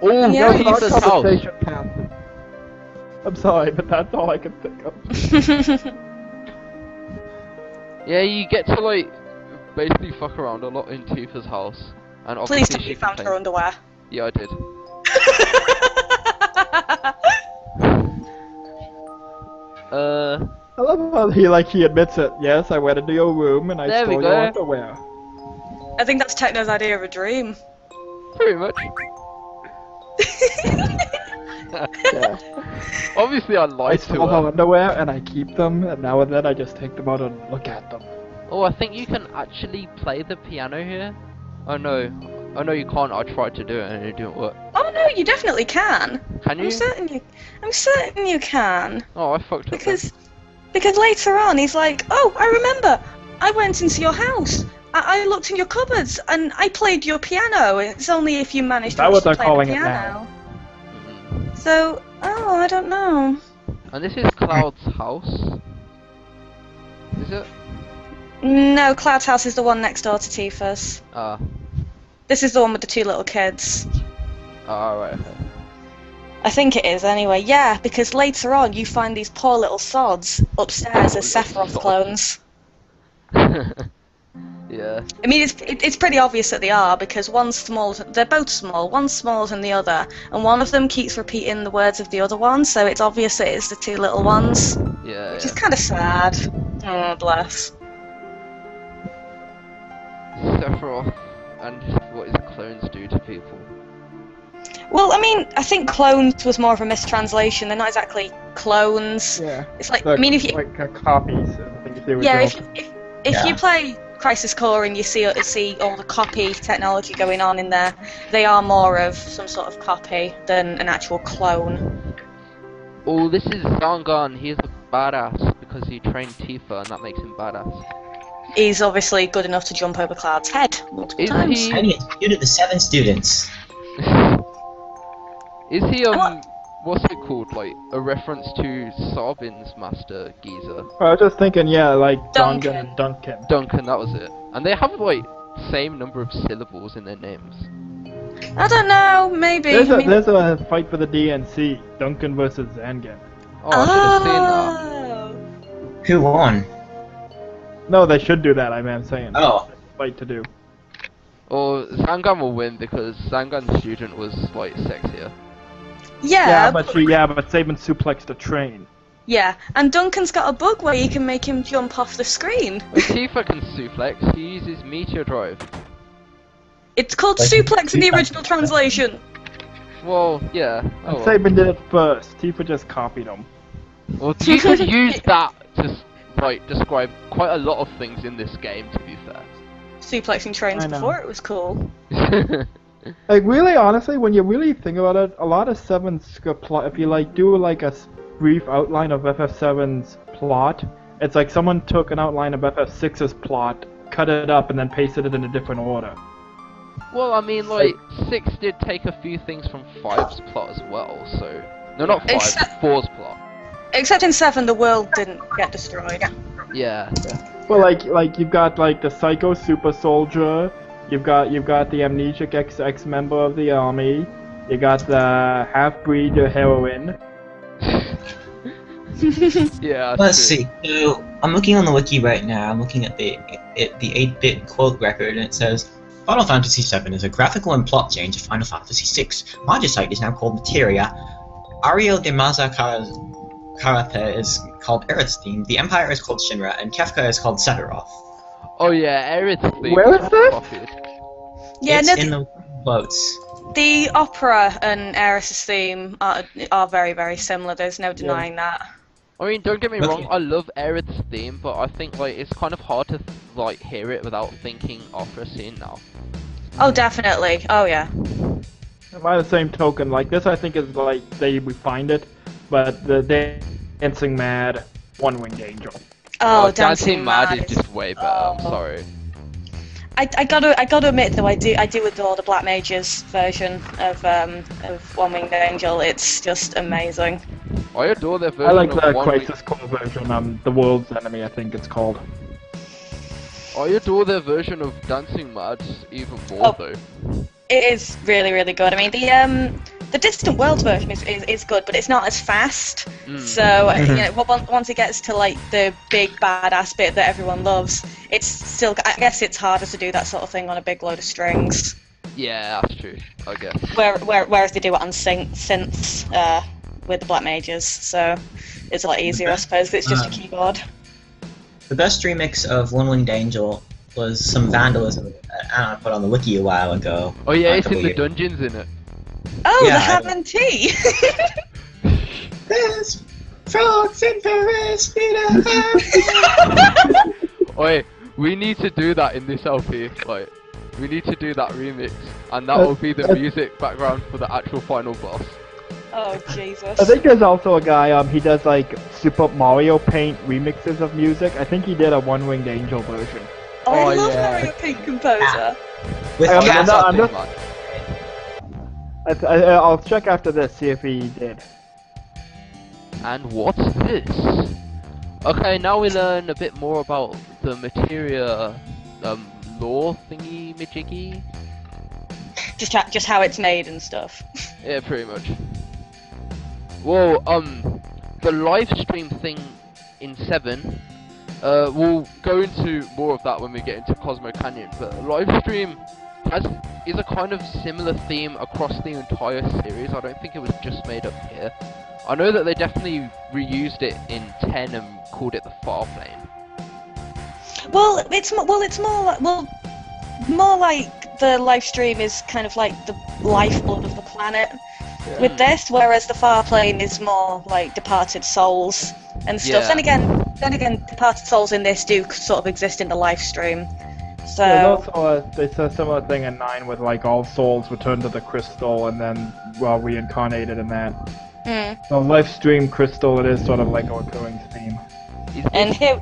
Oh, Yeah, go to you the house. Conversation passed. I'm sorry, but that's all I can think of. Yeah, you get to like basically fuck around a lot in Tifa's house, and Please obviously tell me she you can found play. her underwear. Yeah, I did. I love how he admits it. Yes, I went into your room and I There we stole go. your underwear. I think that's Techno's idea of a dream. Pretty much. Yeah. Obviously, I I lied to stole her her. underwear and I keep them, and now and then I just take them out and look at them. Oh, I think you can actually play the piano here. Oh no, you can't. I tried to do it and it didn't work. Oh no, you definitely can. Can you? I'm certain you can. Oh, I fucked up. Because later on he's like, oh, I remember. I went into your house. I looked in your cupboards and I played your piano. It's only if you managed to Is that what actually they're play calling the it piano. Mhm. So, oh, I don't know. And this is Cloud's house. Is it? No, Cloud's house is the one next door to Tifa's. Ah. This is the one with the 2 little kids. Ah, right. Okay. I think it is anyway. Yeah, because later on you find these poor little sods upstairs as Sephiroth Sods. clones. Yeah. I mean, it's pretty obvious that they are, because one's small. They're both small. One's smaller than the other, and one of them keeps repeating the words of the other one, so it's obvious that it's the 2 little ones. Yeah. Which is kind of sad. Oh, bless. Sephiroth and what his clones do to people. Well, I mean, I think clones was more of a mistranslation. They're not exactly clones. Yeah. It's like, They're I mean, if you like copies. I think the yeah, original. if you play Crisis Core and you see all the copy technology going on in there, they are more of some sort of copy than an actual clone. Oh, this is Zangan. He's a badass because he trained Tifa, and that makes him badass. He's obviously good enough to jump over Cloud's head multiple Is times. he? And he executed the 7 students. Is he what's it called? Like a reference to Sabin's master geezer? I was just thinking, yeah, like Duncan. Duncan and Duncan. Duncan, that was it. And they have like same number of syllables in their names. I don't know, maybe. There's a fight for the DNC, Duncan versus Zangan. Oh, I should have seen that. Who won? No, they should do that, I'm saying. Oh. Fight to do. Or Zangan will win because Zangan's student was like sexier. Yeah, but Sabin suplexed a train. yeah, and Duncan's got a bug where you can make him jump off the screen. But Tifa can suplex. He uses meteor drive. It's called Like suplex in the suplex. original translation. Well, yeah. And Oh, well. Sabin did it first. Tifa just copied him. Well, Tifa used that to like describe quite a lot of things in this game. To be fair. Suplexing trains I know. before it was cool. Like, really, honestly, when you really think about it, a lot of 7's plot, if you, like, do, like, a brief outline of FF7's plot, it's like someone took an outline of FF6's plot, cut it up, and then pasted it in a different order. Well, I mean, like 6 did take a few things from 5's plot as well. So no, not 5, Except- 4's plot. Except in 7, the world didn't get destroyed. Yeah. Well, like you've got, like, the Psycho Super Soldier, you've got the Amnesic XX member of the army, you got the half-breed heroine. Yeah. Let's true. see. So I'm looking on the wiki right now. I'm looking at the 8-bit quote record, and it says Final Fantasy VII is a graphical and plot change of Final Fantasy VI. Magicite is now called Materia. Ariel de Mazakarape is called Aerith's theme. The Empire is called Shinra, and Kefka is called Sephiroth. Oh yeah, Aerith's theme. Where is this? copied. Yeah, it's no, in the quotes. the opera and Aeris' theme are very, very similar. There's no denying that. I mean, don't get me Okay. wrong. I love Aerith's theme, but I think like it's kind of hard to like hear it without thinking opera scene now. Oh, definitely. Oh, yeah. By the same token, like, this I think is, like, they refined it, but the Dancing Mad, One-Winged Angel. Oh, Dancing Mad is is- just way better. I'm sorry. I gotta admit though, I do adore the Black Mage's version of One Winged Angel. It's just amazing. I adore their version I like of the One Crisis Core version, The World's Enemy, I think it's called. I adore their version of Dancing Mad even more Oh. though. It is really, really good. I mean, the Distant Worlds version is good, but it's not as fast. So you know, once it gets to like the big badass bit that everyone loves, it's still. I guess it's harder to do that sort of thing on a big load of strings. Yeah, that's true. I guess. Whereas they do it on synths with the Black Mages, so it's a lot easier, I suppose. 'Cause it's just a keyboard. The best remix of One Winged Angel was some vandalism I put on the wiki a while ago. Oh yeah, a it's in couple the years- dungeons in it. Oh, Yeah, the ham and tea! There's frogs in Paris, Oi, we need to do that in this LP. Like, we need to do that remix, and that will be the music background for the actual final boss. Oh, Jesus. I think there's also a guy, he does like Super Mario Paint remixes of music. I think he did a One Winged Angel version. Oh, I Oh, love yeah. Mario Paint Composer. with I'm gas not- up I'm in just- I'll check after this, see if he did. And what's this? Okay, now we learn a bit more about the materia, lore thingy majiggy. Just how it's made and stuff. Yeah, pretty much. Well, the live stream thing in 7, we'll go into more of that when we get into Cosmo Canyon, but live stream is a kind of similar theme across the entire series. I don't think it was just made up here. I know that they definitely reused it in 10 and called it the Far Plane. Well, it's more like the live stream is kind of like the lifeblood of the planet with this, whereas the Far Plane is more like departed souls and stuff. Yeah. Then again, departed souls in this do sort of exist in the live stream. So There's also there's a similar thing in 9 with like all souls return to the crystal and then reincarnated in that. The live stream crystal, it is sort of like a recurring theme. And here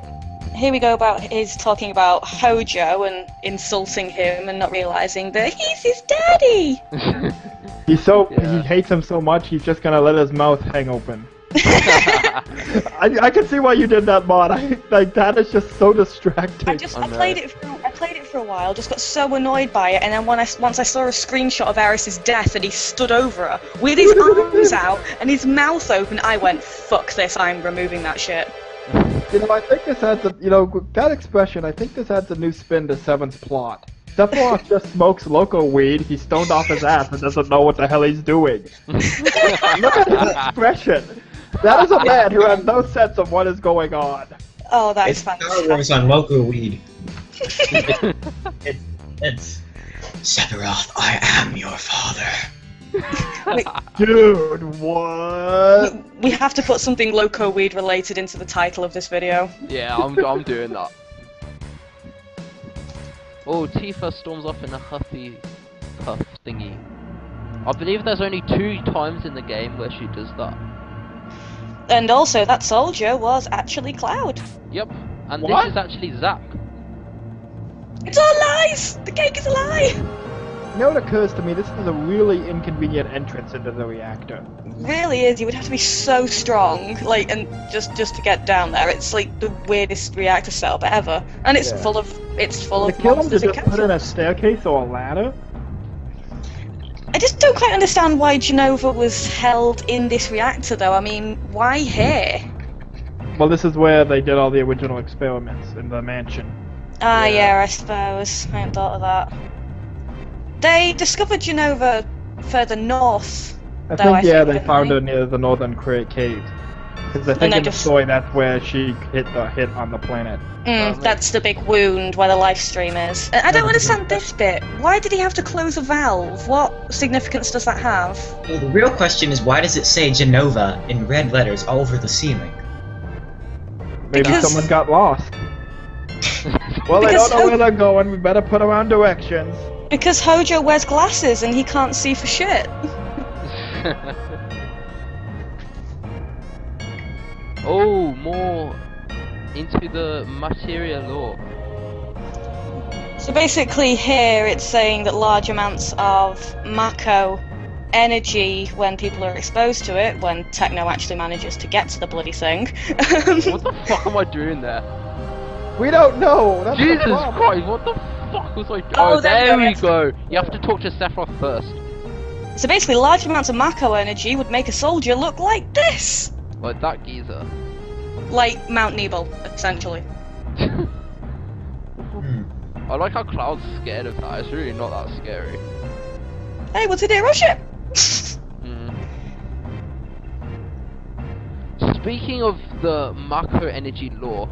we go about his talking about Hojo and insulting him and not realizing that he's his daddy. He hates him so much he's just gonna let his mouth hang open. I can see why you did that, mod. Like that is just so distracting. I played it for a while, just got so annoyed by it, and then once I saw a screenshot of Aeris's death and he stood over her with his arms out and his mouth open, I went, fuck this, I'm removing that shit. You know, I think this adds a, that expression, I think this adds a new spin to 7's plot. Sephiroth just smokes Loco weed, he's stoned off his ass and doesn't know what the hell he's doing. Look at his expression. That is a man who has no sense of what is going on. Oh, that is It's Star fantastic. Wars on Loco weed. It's Sephiroth, I am your father. Dude, what? We have to put something Loco Weed related into the title of this video. Yeah, I'm doing that. Oh, Tifa storms off in a huffy puff thingy. I believe there's only 2 times in the game where she does that. And also, that soldier was actually Cloud. Yep, and What? this is actually Zack. It's all lies! The cake is a lie! You know what occurs to me? This is a really inconvenient entrance into the reactor. It really is. You would have to be so strong, like, and just to get down there. It's like the weirdest reactor setup ever, and it's Yeah. full of To kill him to monsters and just put in a capsules. staircase or a ladder? I just don't quite understand why Genova was held in this reactor, though. I mean, why here? Well, this is where they did all the original experiments in the mansion. Ah, Yeah. yeah, I suppose. I hadn't thought of that. They discovered Genova further north. I Though think, I yeah, think they that found they- her near the northern cave. Because I think then in the just- story that's where she hit on the planet. That's the big wound where the live stream is. I don't understand this bit. Why did he have to close a valve? What significance does that have? Well, the real question is, why does it say Genova in red letters all over the ceiling? Maybe Because- someone got lost. Well, they Because don't know where they're going, we better put around directions. Because Hojo wears glasses and he can't see for shit. Oh, more into the materia lore. So basically here it's saying that large amounts of Mako energy when people are exposed to it, when Techno actually manages to get to the bloody thing. What the fuck am I doing there? We don't know! That's the Jesus problem. Christ, what the fuck was I doing? Oh, Oh, there there we we go. You have to talk to Sephiroth first. So basically, large amounts of Mako energy would make a soldier look like this! Like that geezer. Like Mount Nebel, essentially. I like how Cloud's scared of that. It's really not that scary. Hey, what's a hero ship? Speaking of the Mako energy lore,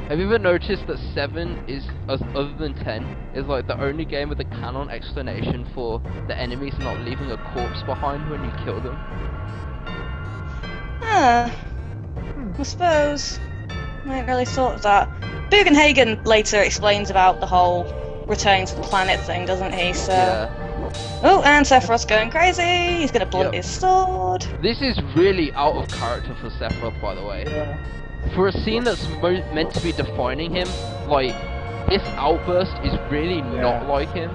have you ever noticed that 7 is, other than 10, is like the only game with a canon explanation for the enemies not leaving a corpse behind when you kill them? Huh. I suppose. I hadn't really thought of that. Bugenhagen later explains about the whole returning to the planet thing, doesn't he? So. Yeah. Oh, and Sephiroth's going crazy. He's gonna blunt Yep. his sword. This is really out of character for Sephiroth, by the way. Yeah. For a scene that's meant to be defining him, like, this outburst is really not like him.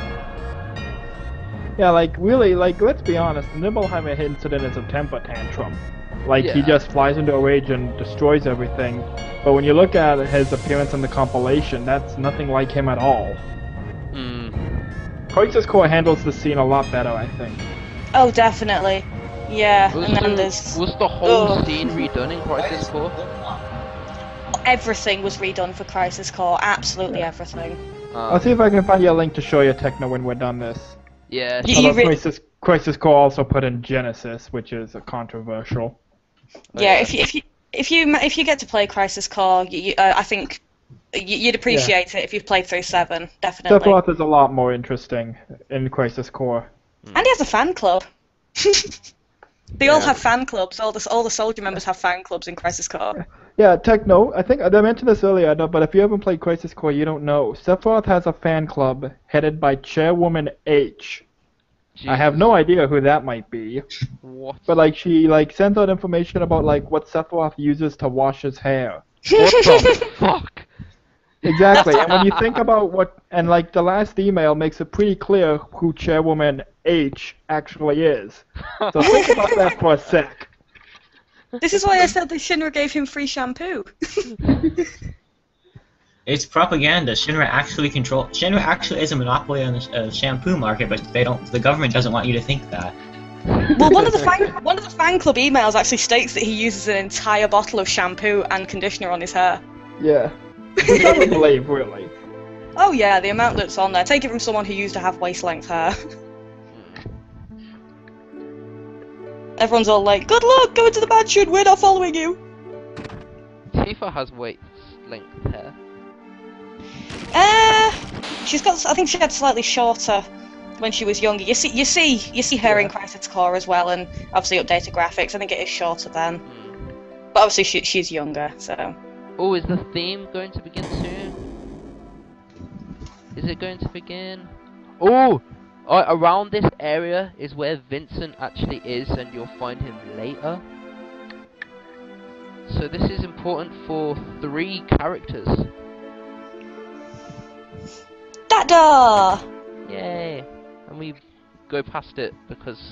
Yeah, like, really, like, let's be honest, the Nibelheimer incident is a temper tantrum. Like, he Yeah. just flies into a rage and destroys everything. But when you look at his appearance in the compilation, that's nothing like him at all. Crisis Core handles the scene a lot better, I think. Oh, definitely. Yeah, and then Was the whole Ugh. scene redone in Crisis Core? everything was redone for Crisis Core. Absolutely everything. I'll see if I can find you a link to show you Techno when we're done this. Yeah. You Although Crisis Core also put in Genesis, which is controversial. Yeah, if you get to play Crisis Core, I think you'd appreciate it if you've played through 7, definitely. Sephiroth is a lot more interesting in Crisis Core. And he has a fan club. They all have fan clubs. All the soldier members have fan clubs in Crisis Core. Yeah, Techno, I think I mentioned this earlier, but if you haven't played Crisis Core, you don't know. Sephiroth has a fan club headed by Chairwoman H. I have no idea who that might be. What? But like she like sends out information about like what Sephiroth uses to wash his hair. What the fuck? Exactly. And when you think about like the last email makes it pretty clear who Chairwoman H actually is. So think about that for a sec. This is why I said that Shinra gave him free shampoo. It's propaganda. Shinra actually is a monopoly on the shampoo market, but the government doesn't want you to think that. Well, one of the fan club emails actually states that he uses an entire bottle of shampoo and conditioner on his hair. Yeah. Which I would believe, really. Oh yeah, the amount that's on there. Take it from someone who used to have waist-length hair. Everyone's all like, "Good luck, go into the mansion, we're not following you." Tifa has waist-length hair. She's got. I think she had slightly shorter when she was younger. You see her in Crisis Core as well, and obviously updated graphics. I think it is shorter then, but obviously she's younger. So. Oh, is the theme going to begin soon? Is it going to begin? Oh, around this area is where Vincent actually is, and you'll find him later. So this is important for 3 characters. Dada! Yay! And we go past it because...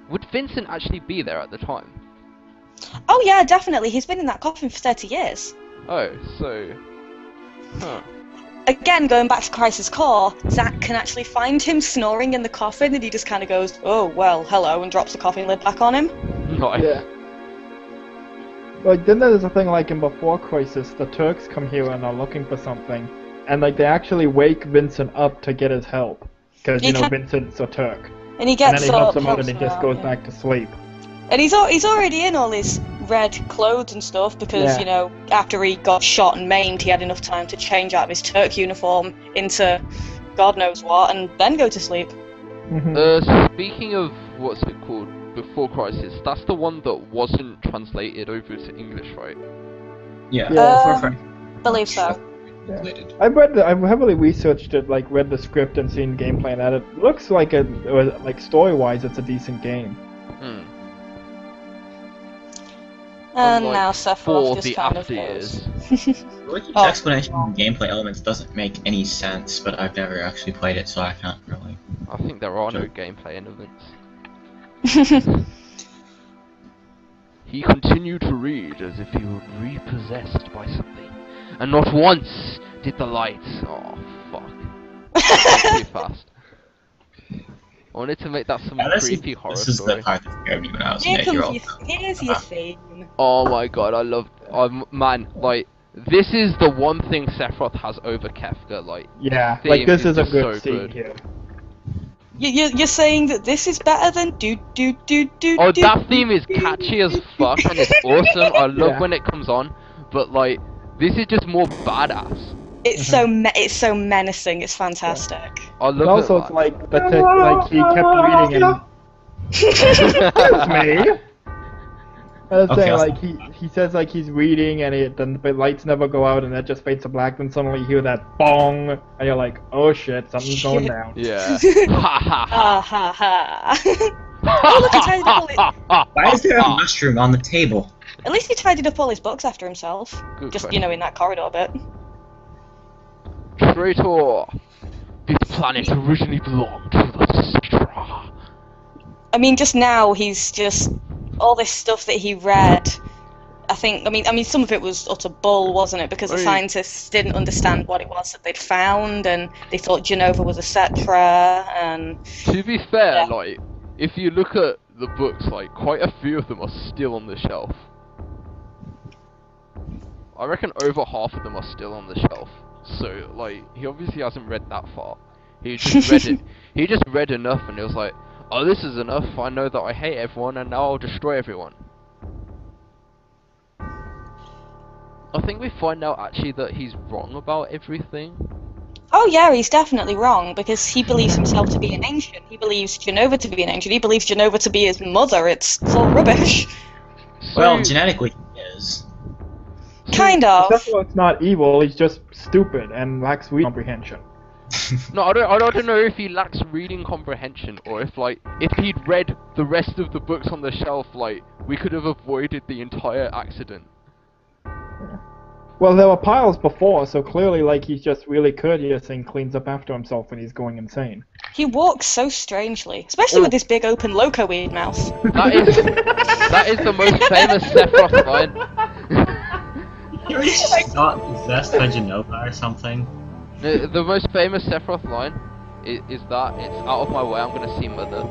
Would Vincent actually be there at the time? Oh yeah, definitely. He's been in that coffin for 30 years. Oh, so... Huh. Again, going back to Crisis Core, Zack can actually find him snoring in the coffin, and he just kind of goes, "Oh, well, hello," and drops the coffin lid back on him. Nice. Yeah. Like, then there's a thing like in Before Crisis, the Turks come here and are looking for something, and like they actually wake Vincent up to get his help, because you know Vincent's a Turk. And he And gets then he helps up, him out and he him just out, goes yeah. back to sleep. And he's already in all his red clothes and stuff because, you know, after he got shot and maimed, he had enough time to change out of his Turk uniform into God knows what and then go to sleep. Mm-hmm. Speaking of, what's it called, Before Crisis, that's the one that wasn't translated over to English, right? Yeah. Believe so. Related. I've heavily researched it, like read the script and seen gameplay, and it looks like like story-wise, it's a decent game. And Unlike now Sephiroth for just the kind of after goes. years. Wiki's explanation of gameplay elements doesn't make any sense, but I've never actually played it, so I can't really. I think there are no gameplay elements. He continued to read as if he were repossessed by something, and not once did the lights. Oh fuck! Too fast. I wanted to make that some creepy horror This is story. the part that scared me when I was Here an comes 8-year-old. here's your theme. Oh my god, I love. Man, like this is the one thing Sephiroth has over Kefka. Like, Yeah, theme like this is a just good so scene good. here. You're saying that this is better than do. Oh, that theme is catchy as fuck and it's awesome. I love Yeah. when it comes on, but like this is just more badass. It's so menacing. It's fantastic. I love Also, it. it's like like he kept reading and excuse me. I was Okay, saying, I'll like he says like he's reading and the lights never go out and it just fades to black. Then suddenly you hear that bong and you're like, oh shit, something's going down. Yeah. Ha ha Ha ha ha. Oh, look, he tidied up all his, Why is there a mushroom on the table? at least he tidied up all his books after himself. Good Just, question. in that corridor bit. Traitor! This planet originally belonged to the Citra. I mean, just now, he's just... all this stuff that he read... I mean, some of it was utter bull, wasn't it? Because the Right. scientists didn't understand what it was that they'd found, and they thought Genova was a Cetra, and... To be fair, Yeah. like, if you look at the books, like, quite a few of them are still on the shelf. I reckon over half of them are still on the shelf. So, like, he obviously hasn't read that far. He just read it. He just read enough and it was like, oh, this is enough. I know that I hate everyone and now I'll destroy everyone. I think we find out actually that he's wrong about everything. Oh yeah, he's definitely wrong, because he believes himself to be an ancient. He believes Genova to be an ancient. He believes Genova to be his mother. It's all rubbish. So, Well, genetically, he is. Kind of. Sephiroth's not evil, he's just stupid and lacks reading comprehension. no, I don't know if he lacks reading comprehension or if like if he'd read the rest of the books on the shelf, like we could have avoided the entire accident. Well, there were piles before, so clearly, like, he's just really courteous and cleans up after himself when he's going insane. He walks so strangely, especially with this big open Loco weird mouth. That is the most famous Sephiroth line. You're just not possessed by Genova or something. The most famous Sephiroth line is that it's out of my way. I'm gonna see Mother.